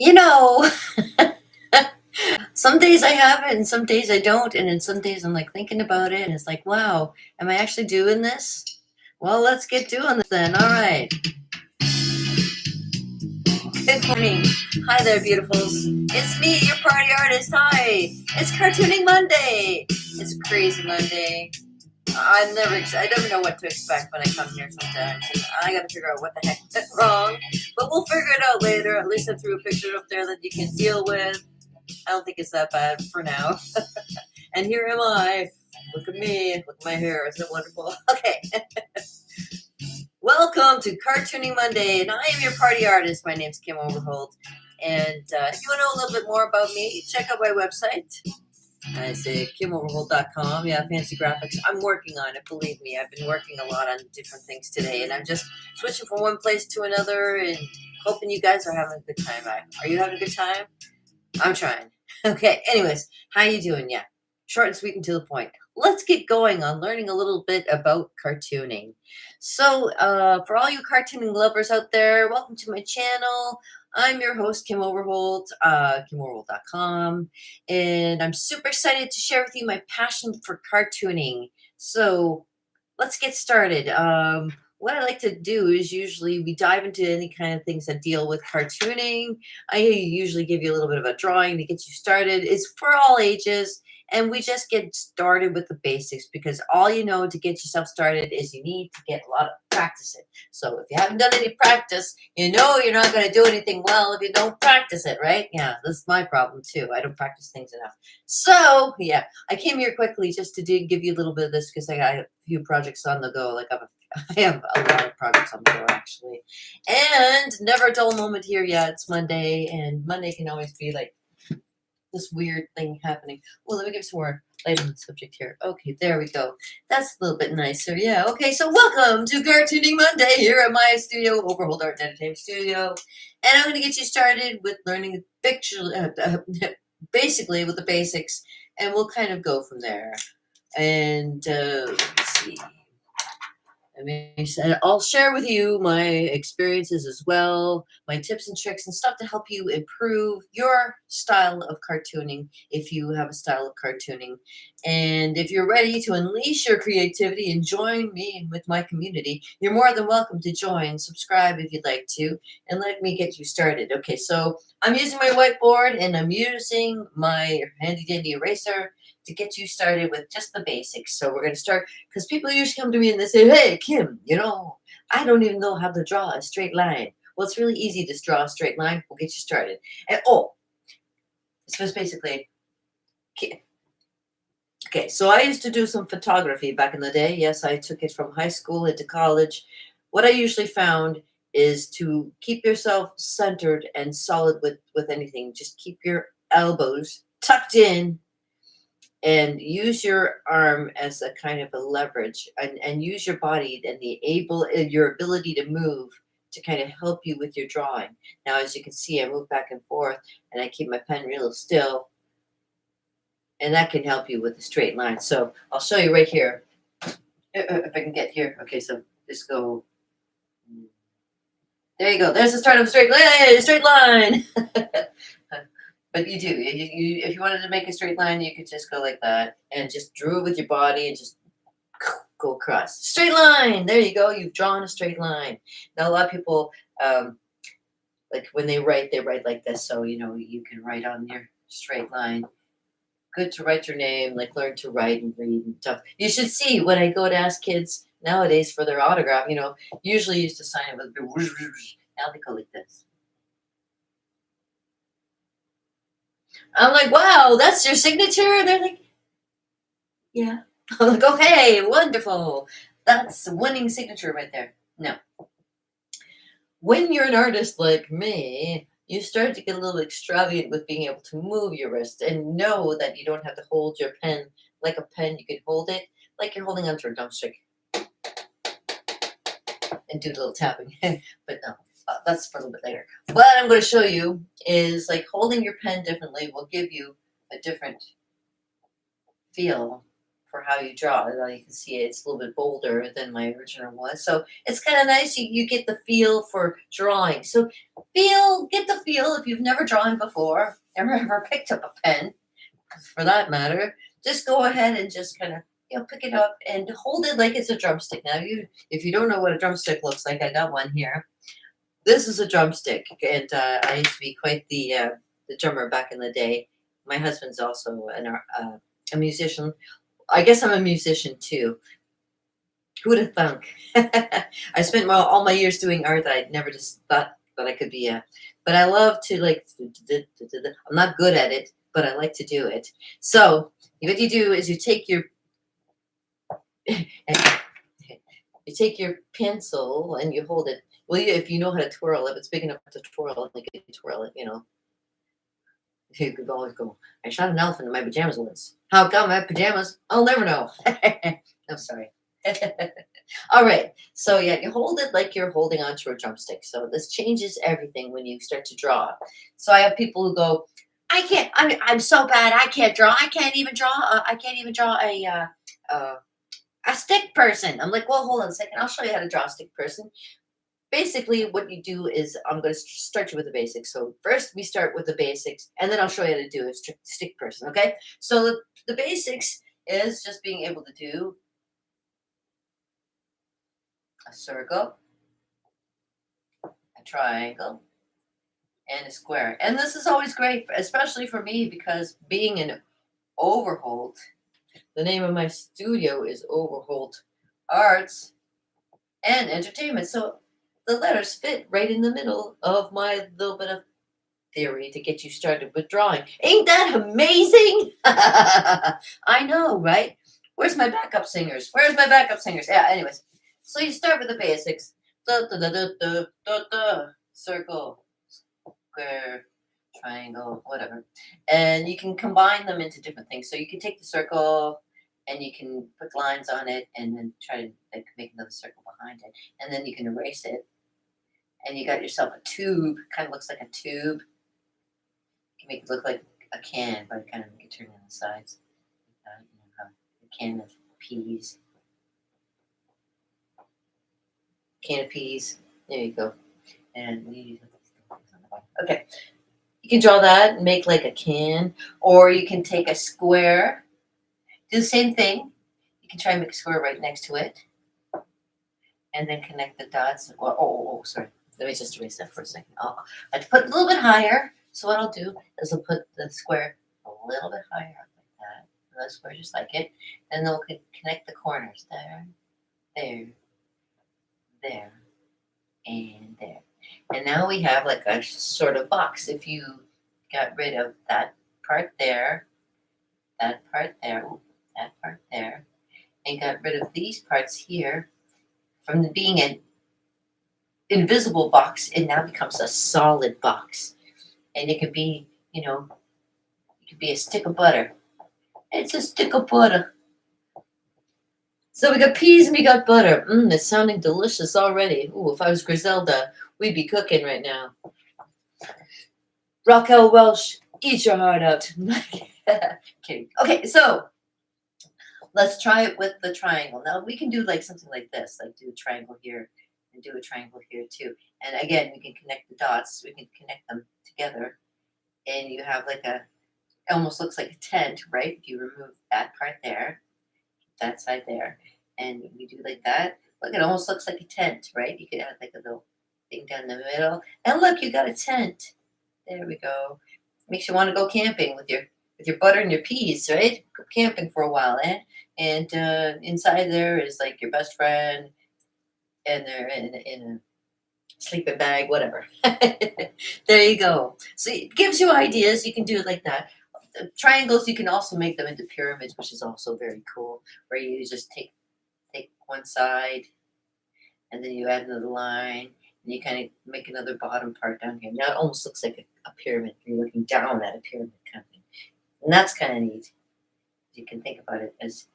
You know, some days I have it and some days I don't. And then some days I'm like thinking about it and it's like, wow, am I actually doing this? Well, let's get doing this then. All right. Good morning. Hi there, beautifuls. It's me, your party artist. Hi. It's Cartooning Monday. It's Crazy Monday. I don't know what to expect when I come here sometimes. And I gotta figure out what the heck went wrong. But we'll figure it out later. At least I threw a picture up there that you can deal with. I don't think it's that bad for now. And here am I. Look at me. Look at my hair. Isn't it wonderful? Okay. Welcome to Cartooning Monday, and I am your party artist. My name's Kim Overholt. And if you want to know a little bit more about me, check out my website. I say KimOverholt.com. Yeah, fancy graphics. I'm working on it. Believe me, I've been working a lot on different things today, and I'm just switching from one place to another and hoping you guys are having a good time. Are you having a good time? I'm trying. Okay, anyways, how you doing? Yeah, short and sweet and to the point. Let's get going on learning a little bit about cartooning. So, for all you cartooning lovers out there, welcome to my channel. I'm your host, Kim Overholt, KimOverholt.com, and I'm super excited to share with you my passion for cartooning. So, let's get started. What I like to do is usually we dive into any kind of things that deal with cartooning. I usually give you a little bit of a drawing to get you started. It's for all ages, and we just get started with the basics because all you know to get yourself started is you need to get a lot of practice it. So if you haven't done any practice, you know you're not going to do anything well if you don't practice it, right? Yeah, that's my problem too. I don't practice things enough. So yeah, I came here quickly just to give you a little bit of this because I got a few projects on the go. I have a lot of projects on the go actually, and never a dull moment here. Yeah, it's Monday, and Monday can always be like this weird thing happening. Well, let me give some more light on the subject here. Okay, there we go. That's a little bit nicer. Yeah. Okay, so welcome to Cartooning Monday here at my studio, Overhold Art and Entertainment Studio, and I'm going to get you started with learning picture, basically with the basics, and we'll kind of go from there. And let's see. I'll share with you my experiences as well, my tips and tricks and stuff to help you improve your style of cartooning if you have a style of cartooning. And if you're ready to unleash your creativity and join me with my community, you're more than welcome to join. Subscribe if you'd like to, and let me get you started. Okay, so I'm using my whiteboard and I'm using my handy dandy eraser to get you started with just the basics. So we're going to start because people usually come to me and they say, "Hey, Kim, I don't even know how to draw a straight line." Well, it's really easy to draw a straight line. We'll get you started. And it's just basically, okay, so I used to do some photography back in the day. Yes, I took it from high school into college. What I usually found is to keep yourself centered and solid with anything. Just keep your elbows tucked in and use your arm as a kind of a leverage and use your body and your ability to move to kind of help you with your drawing. Now, as you can see, I move back and forth and I keep my pen real still, and that can help you with a straight line. So I'll show you right here. If I can get here. Okay, so just go. There you go. There's the start of a straight line. But you do. If you wanted to make a straight line, you could just go like that and just draw it with your body and just go across. Straight line. There you go. You've drawn a straight line. Now, a lot of people, like when they write like this. So, you can write on your straight line. Good to write your name, like learn to write and read and stuff. You should see when I go to ask kids nowadays for their autograph, usually used to sign it with, now they go like this. I'm like, wow, that's your signature? They're like, yeah. I'm like, okay, wonderful. That's a winning signature right there. No. When you're an artist like me, you start to get a little extravagant with being able to move your wrist and know that you don't have to hold your pen like a pen. You can hold it like you're holding onto a drumstick and do a little tapping. But no. That's for a little bit later. What I'm going to show you is like holding your pen differently will give you a different feel for how you draw. Now you can see it's a little bit bolder than my original was. So it's kind of nice. You get the feel for drawing. So get the feel if you've never drawn before, ever picked up a pen, for that matter. Just go ahead and just kind of pick it up and hold it like it's a drumstick. Now if you don't know what a drumstick looks like, I got one here. This is a drumstick, and I used to be quite the drummer back in the day. My husband's also a musician. I guess I'm a musician too. Who would have thunk? I spent all my years doing art that I never just thought that I could be a. But I love to I'm not good at it, but I like to do it. So what you do is you take your pencil and you hold it. Well, if you know how to twirl, if it's big enough to twirl, you can twirl it. You could always go, I shot an elephant in my pajamas once. How come I have pajamas? I'll never know. I'm sorry. All right. So yeah, you hold it like you're holding onto a drumstick. So this changes everything when you start to draw. So I have people who go, I'm so bad. I can't draw. I can't even draw a stick person. I'm like, well, hold on a second. I'll show you how to draw a stick person. Basically, what you do is I'm going to start you with the basics. So first we start with the basics, and then I'll show you how to do a stick person, okay? So the basics is just being able to do a circle, a triangle, and a square. And this is always great, especially for me, because being in Overholt, the name of my studio is Overholt Arts and Entertainment. So the letters fit right in the middle of my little bit of theory to get you started with drawing. Ain't that amazing? I know, right? Where's my backup singers? Yeah, anyways. So you start with the basics. Circle, square, triangle, whatever. And you can combine them into different things. So you can take the circle and you can put lines on it and then try to make another circle behind it. And then you can erase it. And you got yourself a tube, kind of looks like a tube. You can make it look like a can, but kind of make it turn on the sides. A can of peas. Can of peas. There you go. And okay. You can draw that and make like a can, or you can take a square, do the same thing. You can try and make a square right next to it, and then connect the dots. Sorry. Let me just erase that for a second. I have to put it a little bit higher. So what I'll do is I'll put the square a little bit higher up like that. And the square just like it. And then we'll connect the corners. There, and there. And now we have like a sort of box. If you got rid of that part there, and got rid of these parts here, from being an invisible box, it now becomes a solid box. And it could be, it could be a stick of butter. It's a stick of butter. So we got peas and we got butter. It's sounding delicious already. Ooh, if I was Griselda, we'd be cooking right now. Raquel Welch, eat your heart out. Kidding. Okay, so let's try it with the triangle. Now we can do like something like this, like do a triangle here and do a triangle here too. And again, we can connect the dots. We can connect them together. And you have like it almost looks like a tent, right? If you remove that part there, that side there, and we do like that. Look, it almost looks like a tent, right? You could add like a little thing down the middle. And look, you got a tent. There we go. Makes you want to go camping with your butter and your peas, right? Go camping for a while, eh? And inside there is like your best friend, and they're in a sleeping bag, whatever. There you go. So it gives you ideas. You can do it like that. The triangles, you can also make them into pyramids, which is also very cool, where you just take one side and then you add another line and you kind of make another bottom part down here. Now it almost looks like a pyramid. You're looking down at a pyramid kind of thing. And that's kind of neat. You can think about it as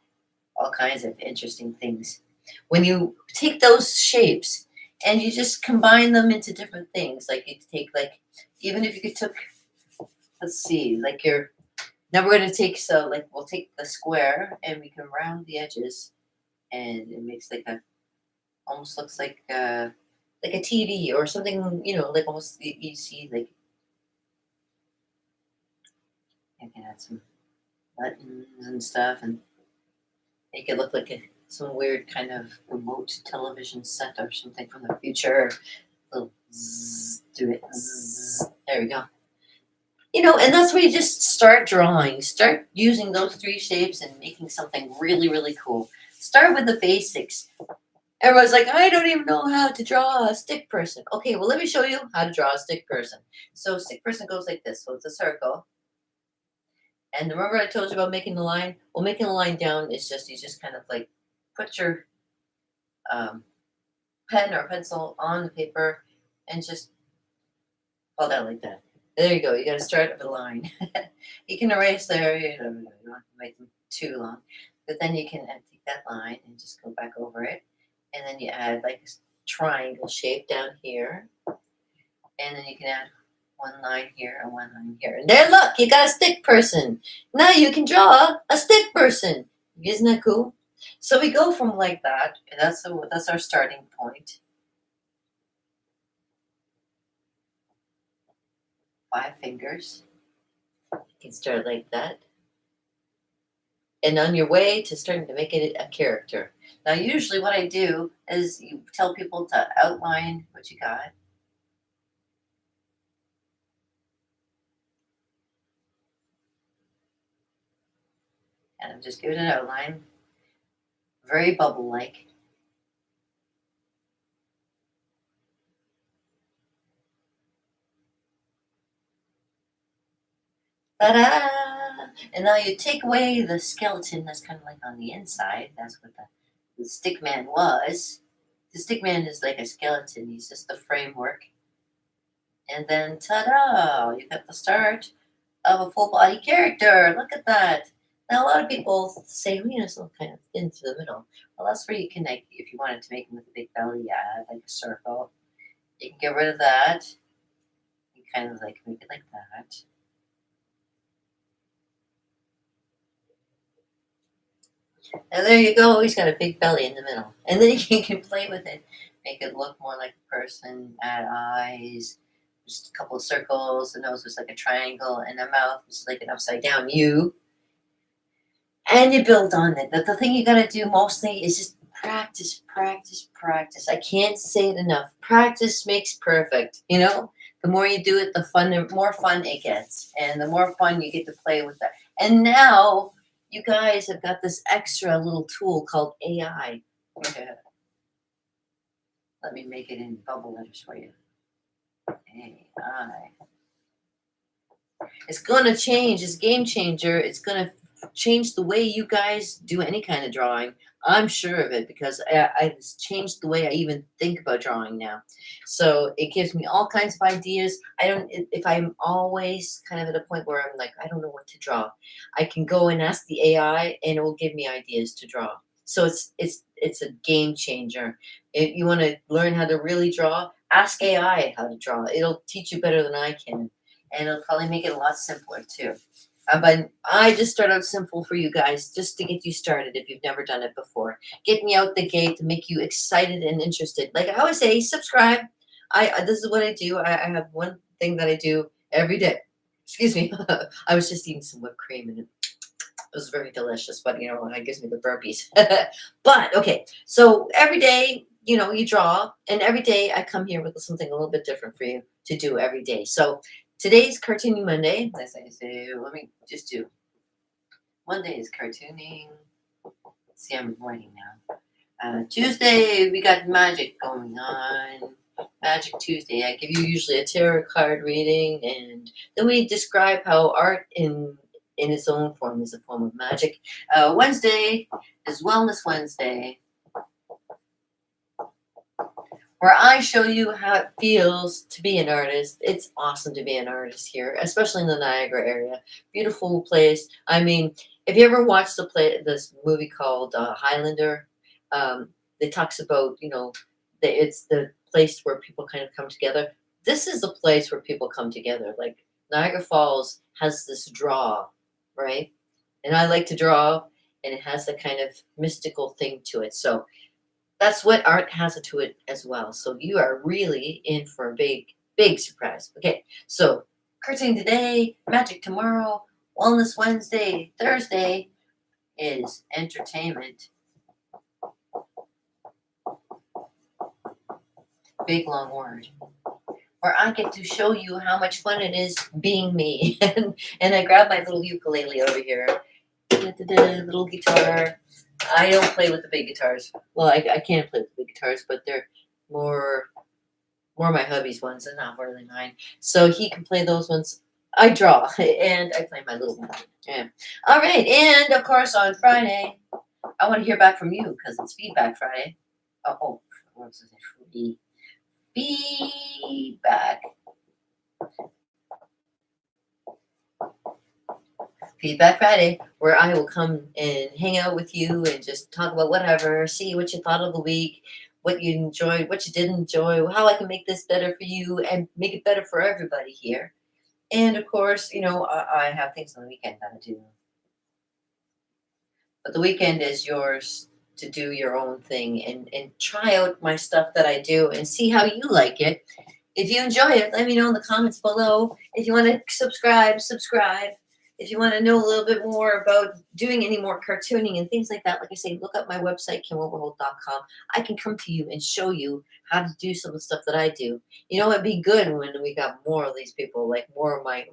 all kinds of interesting things. When you take those shapes and you just combine them into different things, like you take even if you took, let's see, like your Now we're gonna take we'll take the square and we can round the edges, and it makes like a almost looks like a TV or something, like almost you see like you can add some buttons and stuff and make it look like some weird kind of remote television set or something from the future. Little zzz, do it. Zzz. There we go. And that's where you just start drawing. Start using those three shapes and making something really, really cool. Start with the basics. Everyone's like, I don't even know how to draw a stick person. Okay, well, let me show you how to draw a stick person. So, stick person goes like this. So, it's a circle. And remember I told you about making the line? Well, making the line down is you just kind of like put your um, pen or pencil on the paper and just fall down like that. There you go. You got to start with a line. You can erase there. You don't have to make them too long. But then you can take that line and just go back over it. And then you add like a triangle shape down here. And then you can add one line here and one line here. And there, look, you got a stick person. Now you can draw a stick person. Isn't that cool? So we go from like that. And that's our starting point. 5 fingers. You can start like that. And on your way to starting to make it a character. Now, usually what I do is you tell people to outline what you got. And I'm just giving an outline. Very bubble-like. Ta-da! And now you take away the skeleton that's kind of like on the inside. That's what the stick man was. The stick man is like a skeleton. He's just the framework. And then ta-da! You got the start of a full body character. Look at that. Now a lot of people say, well, it's kind of thin to the middle. Well, that's where you can if you wanted to make him with a big belly, add like a circle. You can get rid of that. You kind of like make it like that. And there you go. He's got a big belly in the middle. And then you can play with it. Make it look more like a person. Add eyes. Just a couple of circles. The nose was like a triangle. And the mouth was like an upside down U. And you build on it. The thing you got to do mostly is just practice, practice, practice. I can't say it enough. Practice makes perfect. The more you do it, the more fun it gets. And the more fun you get to play with that. And now you guys have got this extra little tool called AI. Let me make it in bubble letters for you. AI. It's going to change. It's a game changer. It's going to change the way you guys do any kind of drawing. I'm sure of it because it's changed the way I even think about drawing now. So it gives me all kinds of ideas. If I'm always kind of at a point where I'm like, I don't know what to draw, I can go and ask the AI and it will give me ideas to draw. So it's a game changer. If you want to learn how to really draw, ask AI how to draw. It'll teach you better than I can. And it'll probably make it a lot simpler too. But I just start out simple for you guys, just to get you started if you've never done it before. Get me out the gate to make you excited and interested. Like I always say, subscribe. This is what I do. I have one thing that I do every day. Excuse me. I was just eating some whipped cream and it was very delicious, but it gives me the burpees. But okay, so every day, you draw, and every day I come here with something a little bit different for you to do every day. So today's Cartooning Monday. As I say, let me just do. Monday is cartooning. See, I'm writing now. Tuesday, we got magic going on. Magic Tuesday. I give you usually a tarot card reading, and then we describe how art in its own form is a form of magic. Wednesday is Wellness Wednesday, where I show you how it feels to be an artist. It's awesome to be an artist here, especially in the Niagara area. Beautiful place. I mean, if you ever watched this movie called Highlander, it talks about, it's the place where people kind of come together. This is the place where people come together. Like Niagara Falls has this draw, right? And I like to draw, and it has the kind of mystical thing to it. So that's what art has to it as well. So you are really in for a big, big surprise. Okay, so cartoon today, magic tomorrow, wellness Wednesday, Thursday is entertainment. Big long word. Where I get to show you how much fun it is being me. And I grab my little ukulele over here. Little guitar. I don't play with the big guitars. Well, I can play with the big guitars, but they're more my hubby's ones and not really mine. So he can play those ones. I draw and I play my little one. Yeah. All right, and of course on Friday, I want to hear back from you because it's Feedback Friday. What's it? Feedback. Feedback Friday, where I will come and hang out with you and just talk about whatever, see what you thought of the week, what you enjoyed, what you didn't enjoy, how I can make this better for you and make it better for everybody here. And of course, I have things on the weekend that I do. But the weekend is yours to do your own thing and try out my stuff that I do and see how you like it. If you enjoy it, let me know in the comments below. If you want to subscribe. If you want to know a little bit more about doing any more cartooning and things like that, like I say, look up my website, KimOverholt.com. I can come to you and show you how to do some of the stuff that I do. It'd be good when we got more of these people, like more like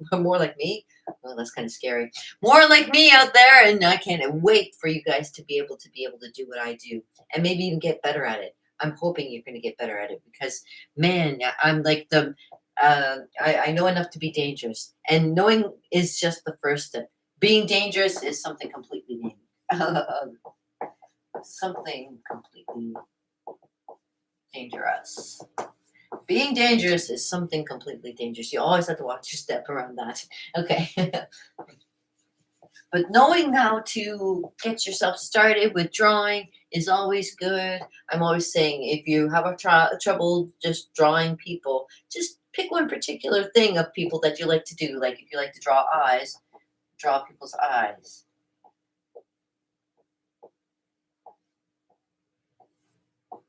me. Well, that's kind of scary. More like me out there, and I can't wait for you guys to be able to do what I do and maybe even get better at it. I'm hoping you're going to get better at it because, man, I'm like I know enough to be dangerous, and knowing is just the first step. Being dangerous is something completely new. Something completely dangerous. Being dangerous is something completely dangerous. You always have to watch your step around that. Okay. But knowing how to get yourself started with drawing is always good. I'm always saying if you have trouble just drawing people, just pick one particular thing of people that you like to do. Like if you like to draw eyes, draw people's eyes.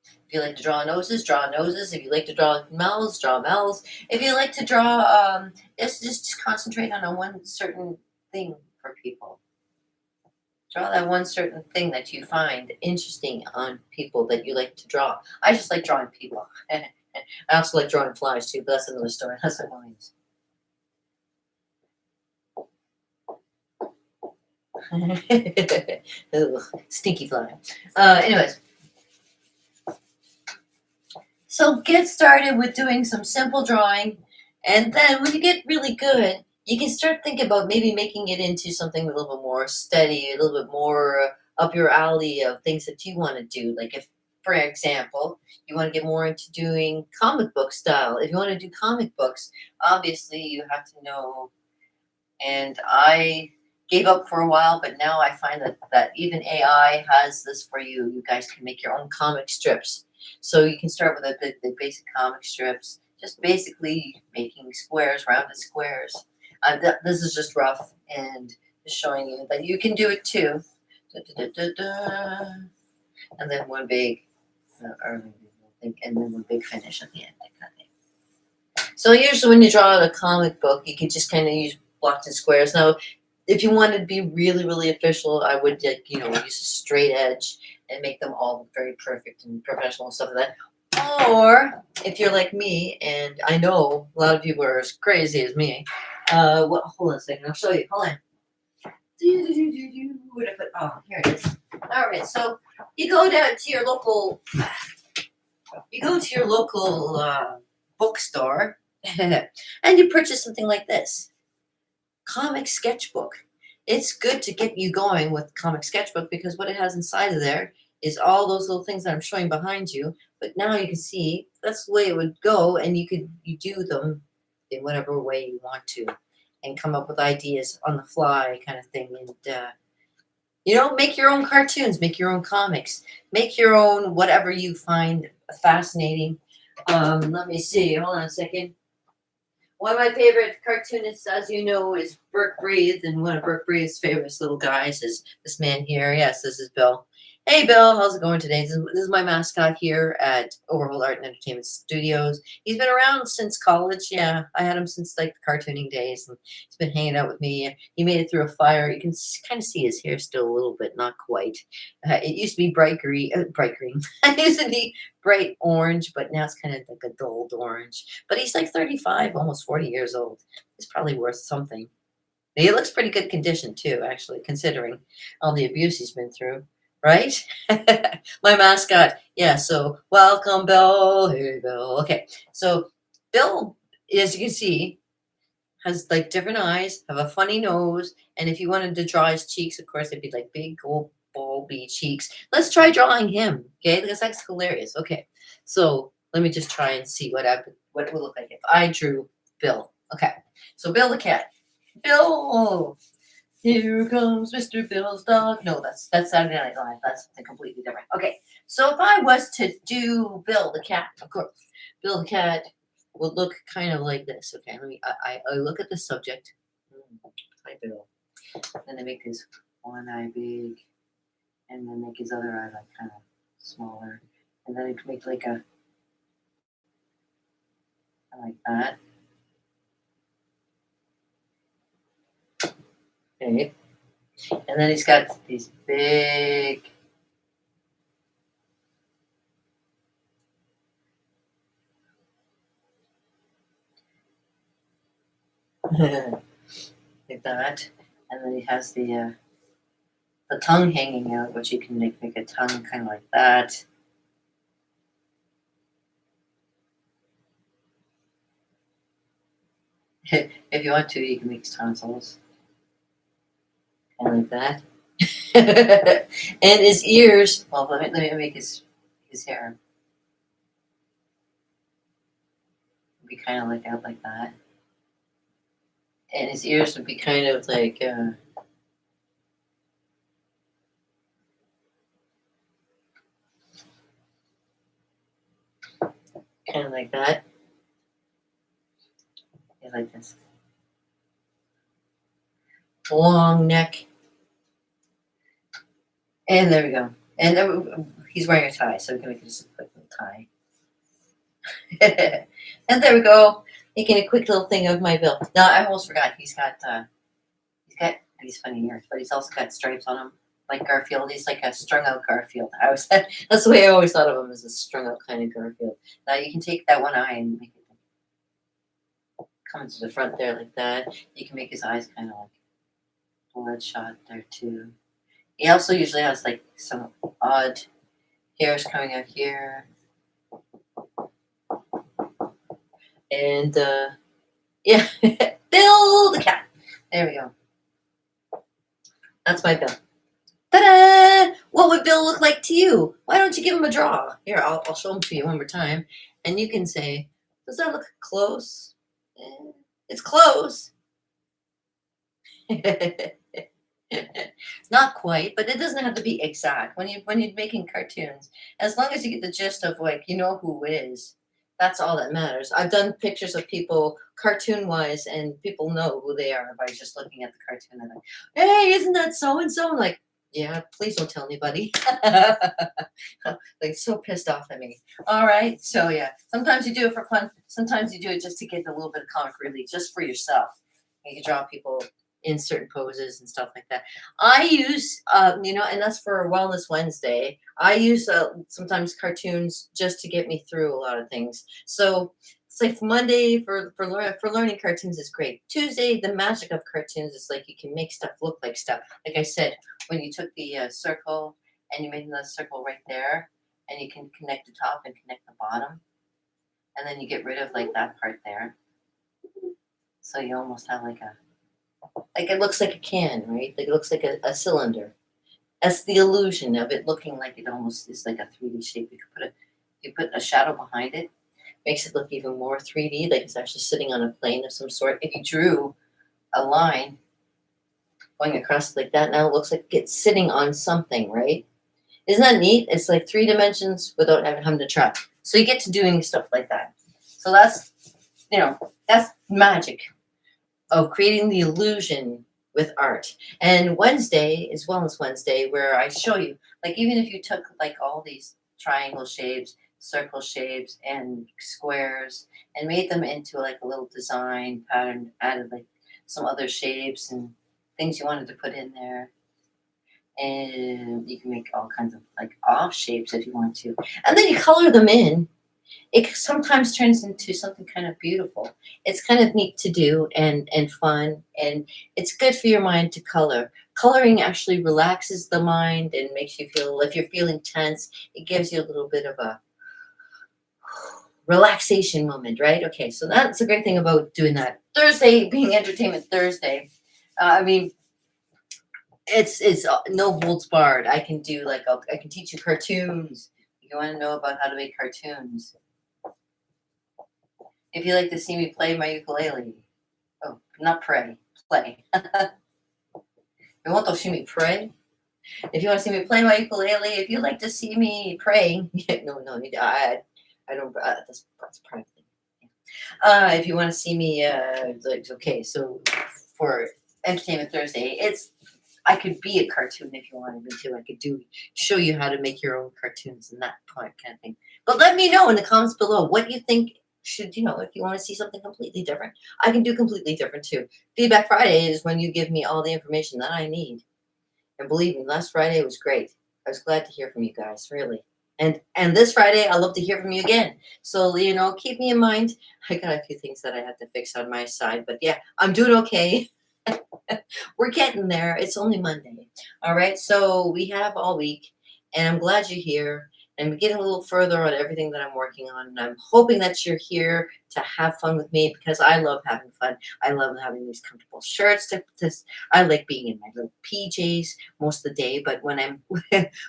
If you like to draw noses, draw noses. If you like to draw mouths, draw mouths. If you like to draw, just concentrate on one certain thing for people. Draw that one certain thing that you find interesting on people that you like to draw. I just like drawing people. I also like drawing flies too, but that's another story. That's annoying. Ugh, stinky fly. Anyways. So get started with doing some simple drawing, and then when you get really good, you can start thinking about maybe making it into something a little bit more steady, a little bit more up your alley of things that you want to do. Like if, for example, you want to get more into doing comic book style. If you want to do comic books, obviously you have to know, and I gave up for a while, but now I find that even AI has this for you. You guys can make your own comic strips. So you can start with the basic comic strips, just basically making squares, rounded squares. This is just rough and just showing you that you can do it too. And then one big, and then one big finish at the end. So usually when you draw a comic book, you can just kind of use blocks and squares. Now, if you wanted to be really, really official, I would, use a straight edge and make them all very perfect and professional and stuff like that. Or if you're like me, and I know a lot of you are as crazy as me. Hold on a second, I'll show you. Hold on. Where'd I put? Oh, here it is. All right, so you go down to your local. You go to your local bookstore, and you purchase something like this. Comic sketchbook. It's good to get you going with comic sketchbook because what it has inside of there is all those little things that I'm showing behind you. But now you can see that's the way it would go, and you do them in whatever way you want to, and come up with ideas on the fly, kind of thing. And make your own cartoons, make your own comics, make your own whatever you find fascinating. Let me see. Hold on a second. One of my favorite cartoonists, as you know, is Burke Breathe, and one of Burke Breathe's favorite little guys is this man here. Yes, this is Bill. Hey, Bill, how's it going today? This is my mascot here at Overhold Art and Entertainment Studios. He's been around since college. Yeah, I had him since like the cartooning days, and he's been hanging out with me. He made it through a fire. You can kind of see his hair still a little bit, not quite. It used to be bright green. It used to be bright orange, but now it's kind of like a dulled orange. But he's like 35, almost 40 years old. He's probably worth something. He looks pretty good condition too, actually, considering all the abuse he's been through. Right? My mascot. Yeah, so welcome, Bill. Hey, Bill. Okay, so Bill, as you can see, has like different eyes, have a funny nose, and if you wanted to draw his cheeks, of course, it'd be like big, old, bulby cheeks. Let's try drawing him, okay? Because that's hilarious. Okay, so let me just try and see what it would look like if I drew Bill. Okay, so Bill the cat. Bill! Here comes Mr. Bill's dog. No, that's Saturday Night Live. That's something completely different. Okay, so if I was to do Bill the cat, of course, Bill the cat would look kind of like this. Okay, let me. I look at the subject. Hi, Bill. Then I make his one eye big, and then make his other eye like kind of smaller, and then I can make like a like that. Okay. And then he's got these big like that. And then he has the tongue hanging out, which you can make a tongue kind of like that. If you want to, you can make tonsils. Kind of like that. And his ears, well, let me make his hair. Be kind of like out like that. And his ears would be kind of like kind of like that. Yeah, like this. Long neck. And there we go. And he's wearing a tie, so we can make just a quick little tie. And there we go. Making a quick little thing of my Bill. Now I almost forgot. He's got these funny ears, but he's also got stripes on him, like Garfield. He's like a strung out Garfield. That's the way I always thought of him, as a strung out kind of Garfield. Now you can take that one eye and make it come to the front there like that. You can make his eyes kind of like bloodshot there too. He also usually has like some odd hairs coming out here. And yeah, Bill the cat. There we go. That's my Bill. Ta-da! What would Bill look like to you? Why don't you give him a draw? Here, I'll show him to you one more time. And you can say, does that look close? It's close. Not quite, but it doesn't have to be exact. When you're making cartoons, as long as you get the gist of like you know who it is, that's all that matters. I've done pictures of people cartoon wise, and people know who they are by just looking at the cartoon. And like, hey, isn't that so and so? I'm like, yeah, please don't tell anybody. Like so pissed off at me. All right, so yeah, sometimes you do it for fun. Sometimes you do it just to get a little bit of comic relief, just for yourself. And you draw people in certain poses and stuff like that. I use, and that's for Wellness Wednesday. I use sometimes cartoons just to get me through a lot of things. So it's like Monday for learning cartoons is great. Tuesday, the magic of cartoons is like you can make stuff look like stuff. Like I said, when you took the circle and you made the circle right there, and you can connect the top and connect the bottom, and then you get rid of like that part there. So you almost have like it looks like a can, right? Like it looks like a cylinder. That's the illusion of it looking like it almost is like a 3D shape. You put a shadow behind it, makes it look even more 3D, like it's actually sitting on a plane of some sort. If you drew a line going across like that, now it looks like it's sitting on something, right? Isn't that neat? It's like 3 dimensions without having to try. So you get to doing stuff like that. So that's that's magic of creating the illusion with art. And Wednesday is Wellness Wednesday, where I show you, like, even if you took like all these triangle shapes, circle shapes, and squares, and made them into like a little design pattern, added like some other shapes and things you wanted to put in there. And you can make all kinds of like off shapes if you want to. And then you color them in, it sometimes turns into something kind of beautiful. It's kind of neat to do and fun, and it's good for your mind to color. Coloring actually relaxes the mind and makes you feel, if you're feeling tense, it gives you a little bit of a relaxation moment, right? Okay, so that's a great thing about doing that. Thursday being Entertainment Thursday, I mean, it's no holds barred. I can do like I can teach you cartoons. You want to know about how to make cartoons. If you like to see me play my ukulele, oh, not pray, play. You want to see me pray? If you want to see me play my ukulele, if you like to see me praying, no, I don't. That's private. If you want to see me, like, okay, so for Entertainment Thursday, I could be a cartoon if you wanted me to. I could show you how to make your own cartoons and that kind of thing. But let me know in the comments below what you think should, if you want to see something completely different. I can do completely different too. Feedback Friday is when you give me all the information that I need. And believe me, last Friday was great. I was glad to hear from you guys, really. And this Friday, I'd love to hear from you again. So, keep me in mind. I got a few things that I have to fix on my side, but yeah, I'm doing okay. We're getting there. It's only Monday. All right. So we have all week, and I'm glad you're here. And we're getting a little further on everything that I'm working on. And I'm hoping that you're here to have fun with me because I love having fun. I love having these comfortable shirts. I like being in my little PJs most of the day, but when I'm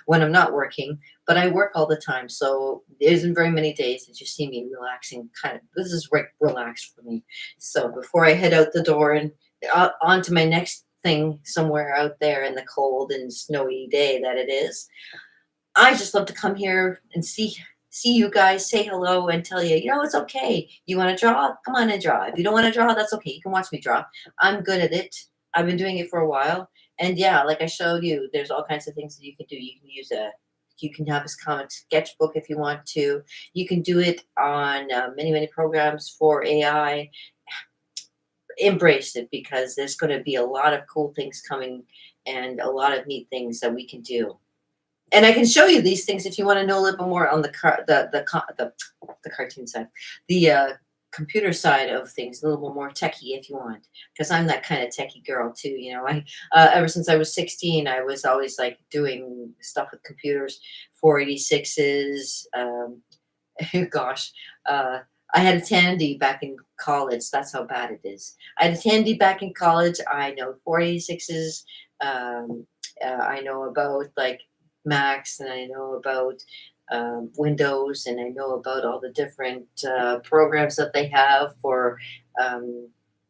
when I'm not working, but I work all the time, so there isn't very many days that you see me relaxing. This is relaxed for me. So before I head out the door and on to my next thing somewhere out there in the cold and snowy day that it is, I just love to come here and see you guys, say hello, and tell you, it's okay. You want to draw? Come on and draw. If you don't want to draw, that's okay. You can watch me draw. I'm good at it. I've been doing it for a while, and yeah, like I showed you, there's all kinds of things that you can do. You can have this comic sketchbook if you want to. You can do it on many programs for AI. Embrace it because there's going to be a lot of cool things coming and a lot of neat things that we can do. And I can show you these things if you want to know a little bit more on the cartoon side, the computer side of things, a little bit more techie if you want, because I'm that kind of techie girl too. I ever since I was 16, I was always like doing stuff with computers, 486s. Gosh, I had a Tandy back in college. That's how bad it is. I had a Tandy back in college. I know 486s. I know about like Macs, and I know about Windows, and I know about all the different programs that they have for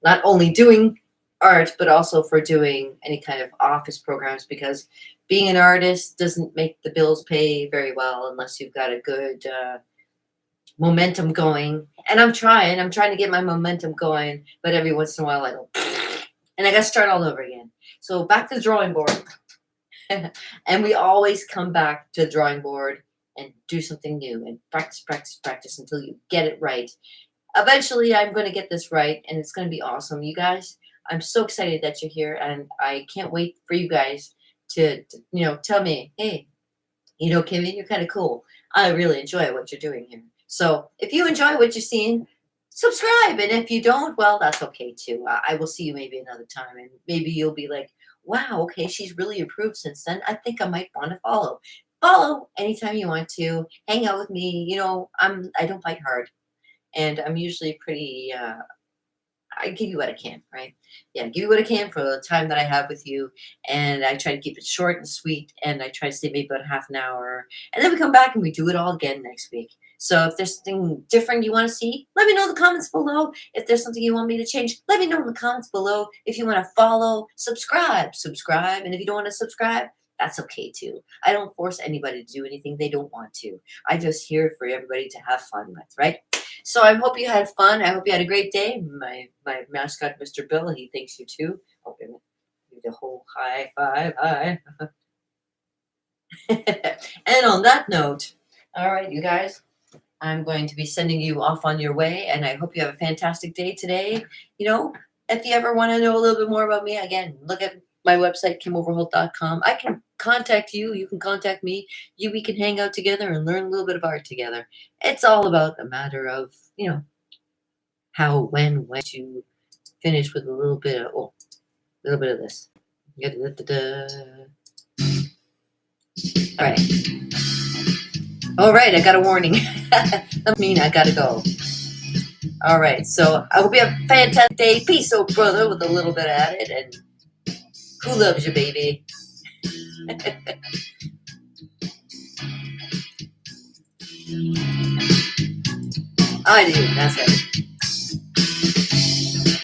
not only doing art, but also for doing any kind of office programs, because being an artist doesn't make the bills pay very well unless you've got a good momentum going. And I'm trying to get my momentum going, but every once in a while I go, and I got to start all over again. So back to the drawing board. And we always come back to the drawing board and do something new and practice until you get it right. Eventually, I'm going to get this right, and it's going to be awesome. You guys, I'm so excited that you're here, and I can't wait for you guys to tell me, hey, Kimmy, you're kind of cool. I really enjoy what you're doing here. So if you enjoy what you're seeing, subscribe. And if you don't, well, that's okay too. I will see you maybe another time, and maybe you'll be like, wow, okay, she's really improved since then. I think I might want to follow. Follow anytime you want to. Hang out with me. I don't bite hard, and I'm usually pretty. I give you what I can, right? Yeah, give you what I can for the time that I have with you, and I try to keep it short and sweet, and I try to stay maybe about half an hour, and then we come back and we do it all again next week. So if there's something different you want to see, let me know in the comments below. If there's something you want me to change, let me know in the comments below. If you want to follow, subscribe, and if you don't want to subscribe, that's okay too. I don't force anybody to do anything they don't want to. I'm just here for everybody to have fun with, right? So I hope you had fun. I hope you had a great day. My mascot, Mr. Bill, he thanks you too. Oh, give me the whole high five, high. And on that note, all right, you guys, I'm going to be sending you off on your way, and I hope you have a fantastic day today. You know, if you ever want to know a little bit more about me, again, look at my website, KimOverholt.com. I can contact you. You can contact me. We can hang out together and learn a little bit of art together. It's all about a matter of, how, when to finish with a little bit of this. All right. All right, I got a warning. That means I gotta go. All right, so I hope you have a fantastic day. Peace, oh brother, with a little bit added. And who loves you, baby? I do. That's right.